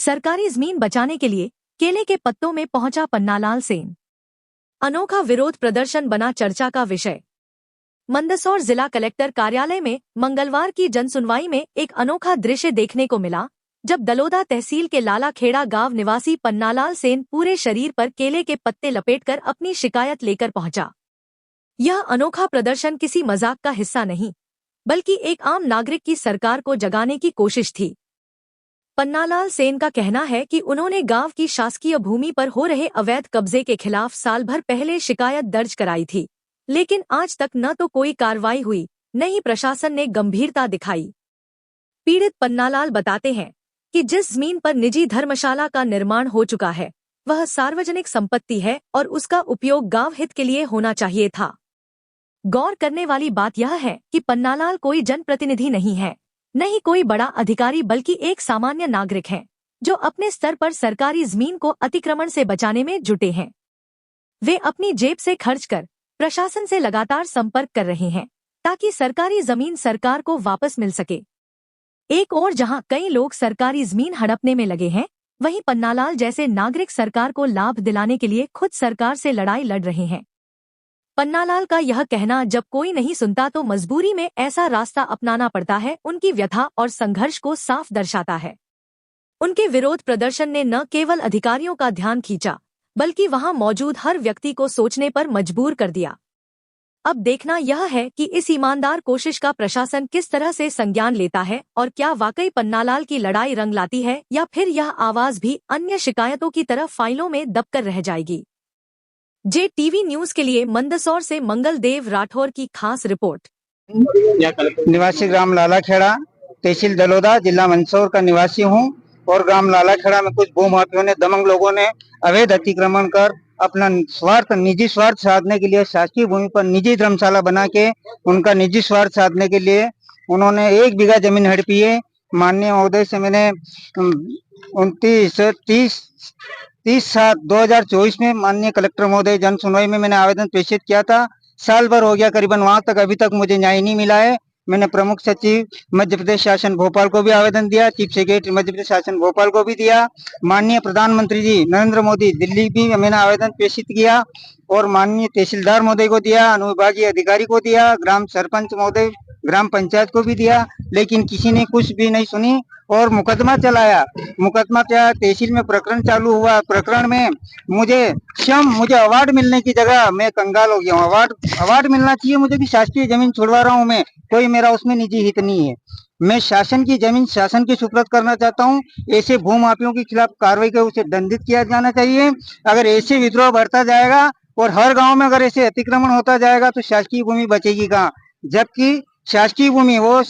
सरकारी जमीन बचाने के लिए केले के पत्तों में पहुंचा पन्नालाल सेन। अनोखा विरोध प्रदर्शन बना चर्चा का विषय। मंदसौर जिला कलेक्टर कार्यालय में मंगलवार की जनसुनवाई में एक अनोखा दृश्य देखने को मिला, जब दलोदा तहसील के लालाखेड़ा गांव निवासी पन्नालाल सेन पूरे शरीर पर केले के पत्ते लपेटकर अपनी शिकायत लेकर पहुंचा। यह अनोखा प्रदर्शन किसी मजाक का हिस्सा नहीं, बल्कि एक आम नागरिक की सरकार को जगाने की कोशिश थी। पन्नालाल सेन का कहना है कि उन्होंने गांव की शासकीय भूमि पर हो रहे अवैध कब्जे के खिलाफ साल भर पहले शिकायत दर्ज कराई थी, लेकिन आज तक न तो कोई कार्रवाई हुई, न ही प्रशासन ने गंभीरता दिखाई। पीड़ित पन्नालाल बताते हैं कि जिस जमीन पर निजी धर्मशाला का निर्माण हो चुका है, वह सार्वजनिक संपत्ति है और उसका उपयोग गांव हित के लिए होना चाहिए था। गौर करने वाली बात यह है कि पन्नालाल कोई जनप्रतिनिधि नहीं है, न ही कोई बड़ा अधिकारी, बल्कि एक सामान्य नागरिक हैं, जो अपने स्तर पर सरकारी जमीन को अतिक्रमण से बचाने में जुटे हैं। वे अपनी जेब से खर्च कर प्रशासन से लगातार संपर्क कर रहे हैं, ताकि सरकारी जमीन सरकार को वापस मिल सके। एक ओर जहां कई लोग सरकारी जमीन हड़पने में लगे हैं, वहीं पन्नालाल जैसे नागरिक सरकार को लाभ दिलाने के लिए खुद सरकार से लड़ाई लड़ रहे हैं। पन्नालाल का यह कहना, जब कोई नहीं सुनता तो मजबूरी में ऐसा रास्ता अपनाना पड़ता है, उनकी व्यथा और संघर्ष को साफ दर्शाता है। उनके विरोध प्रदर्शन ने न केवल अधिकारियों का ध्यान खींचा, बल्कि वहां मौजूद हर व्यक्ति को सोचने पर मजबूर कर दिया। अब देखना यह है कि इस ईमानदार कोशिश का प्रशासन किस तरह से संज्ञान लेता है, और क्या वाकई पन्नालाल की लड़ाई रंग लाती है, या फिर यह आवाज भी अन्य शिकायतों की तरह फाइलों में दबकर रह जाएगी। JTV न्यूज के लिए मंदसौर से मंगल देव राठौर की खास रिपोर्ट। निवासी ग्राम लालाखेड़ा, तहसील दलोदा, जिला मंदसौर का निवासी हूँ। और ग्राम लालाखेड़ा में कुछ भूमाफियों ने, दमंग लोगों ने अवैध अतिक्रमण कर अपना निजी स्वार्थ साधने के लिए शासकीय भूमि पर निजी धर्मशाला बना के उनका निजी स्वार्थ साधने के लिए उन्होंने 1 बीघा जमीन हड़पी है। माननीय महोदय से मैंने 30/7/2024 में माननीय कलेक्टर महोदय जन सुनवाई में मैंने आवेदन प्रेषित किया था। साल भर हो गया करीबन, वहां तक अभी तक मुझे न्याय नहीं मिला है। मैंने प्रमुख सचिव मध्य प्रदेश शासन भोपाल को भी आवेदन दिया, चीफ सेक्रेटरी मध्य प्रदेश शासन भोपाल को भी दिया, माननीय प्रधानमंत्री जी नरेंद्र मोदी दिल्ली भी मैंने आवेदन प्रेषित किया, और माननीय तहसीलदार महोदय को दिया, अनुविभागीय अधिकारी को दिया, ग्राम सरपंच महोदय, ग्राम पंचायत को भी दिया, लेकिन किसी ने कुछ भी नहीं सुनी और मुकदमा चलाया। मुकदमा क्या, तहसील में प्रकरण चालू हुआ। प्रकरण में मुझे अवार्ड मिलने की जगह मैं कंगाल हो गया हूँ। अवार्ड मिलना चाहिए मुझे भी, शासकीय जमीन छुड़वा रहा हूँ मैं, कोई मेरा उसमें निजी हित नहीं है। मैं शासन की जमीन शासन के सुपुर्द करना चाहता हूँ। ऐसे भूमाफियों के खिलाफ कार्रवाई कर उसे दंडित किया जाना चाहिए। अगर ऐसे विद्रोह बढ़ता जाएगा और हर गांव में अगर ऐसे अतिक्रमण होता जाएगा तो शासकीय भूमि बचेगी कहाँ? जबकि शासकीय भूमि वो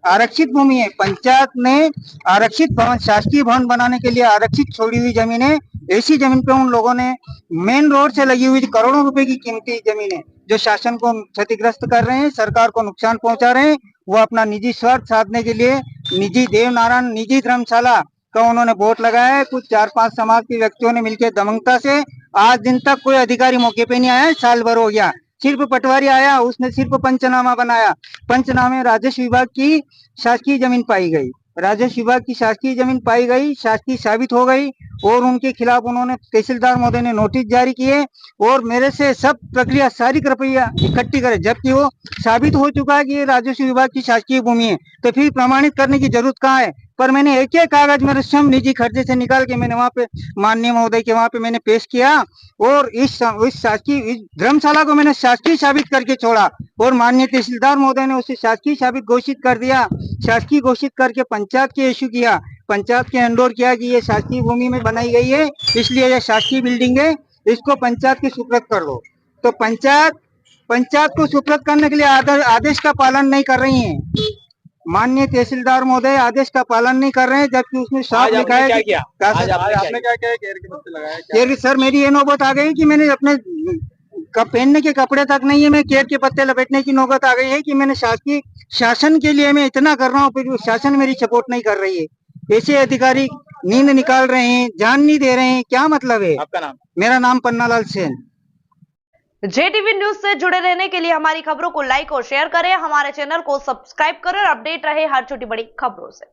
आरक्षित भूमि है। पंचायत ने आरक्षित भवन, शासकीय भवन बनाने के लिए आरक्षित छोड़ी हुई जमीन है। ऐसी जमीन पे उन लोगों ने मेन रोड से लगी हुई करोड़ों रुपए की कीमती जमीन है, जो शासन को क्षतिग्रस्त कर रहे हैं, सरकार को नुकसान पहुंचा रहे हैं। वो अपना निजी स्वार्थ साधने के लिए निजी देवनारायण निजी धर्मशाला का उन्होंने बोर्ड लगाया है। कुछ 4-5 समाज के व्यक्तियों ने मिलकर दमंगता से, आज दिन तक कोई अधिकारी मौके पे नहीं आया, साल भर हो गया। सिर्फ पटवारी आया, उसने सिर्फ पंचनामा बनाया। पंचनामे राजस्व विभाग की शासकीय जमीन पाई गई, राजस्व विभाग की शासकीय जमीन पाई गई, शासकीय साबित हो गई, और उनके खिलाफ उन्होंने तहसीलदार महोदय ने नोटिस जारी किए और मेरे से सब प्रक्रिया सारी कृपया इकट्ठी करे, जबकि वो साबित हो चुका है कि ये राजस्व विभाग की शासकीय भूमि है। तो फिर प्रमाणित करने की जरूरत कहाँ है? पर मैंने एक कागज मेरे स्वयं निजी खर्चे से निकाल के मैंने वहाँ पे माननीय महोदय के वहाँ पे मैंने पेश किया, और इस शासकीय धर्मशाला को मैंने शासकीय साबित करके छोड़ा, और माननीय तहसीलदार महोदय ने उसे शासकीय साबित घोषित कर दिया। शासकीय घोषित करके पंचायत के इश्यू किया, पंचायत के हैंडओवर किया कि ये शासकीय भूमि में बनाई गई है, इसलिए यह शासकीय बिल्डिंग है, इसको पंचायत के सुपुर्द कर दो। तो पंचायत को सुपुर्द करने के लिए आदेश का पालन नहीं कर रही है। माननीय तहसीलदार महोदय आदेश का पालन नहीं कर रहे हैं, जबकि उसमें साफ लिखा है। आपने क्या किया? केयर के पत्ते लगाए? सर, मेरी ये नौबत आ गई कि मैंने अपने पहनने के कपड़े तक नहीं है, मैं केयर के पत्ते लपेटने की नौबत आ गई है कि मैंने शासन के लिए मैं इतना कर रहा हूँ, फिर शासन मेरी सपोर्ट नहीं कर रही है। ऐसे अधिकारी नींद निकाल रहे हैं, जान नहीं दे रहे हैं, क्या मतलब है? आपका नाम? मेरा नाम पन्नालाल सेन। JTV न्यूज से जुड़े रहने के लिए हमारी खबरों को लाइक और शेयर करें, हमारे चैनल को सब्सक्राइब करें और अपडेट रहे हर छोटी बड़ी खबरों से।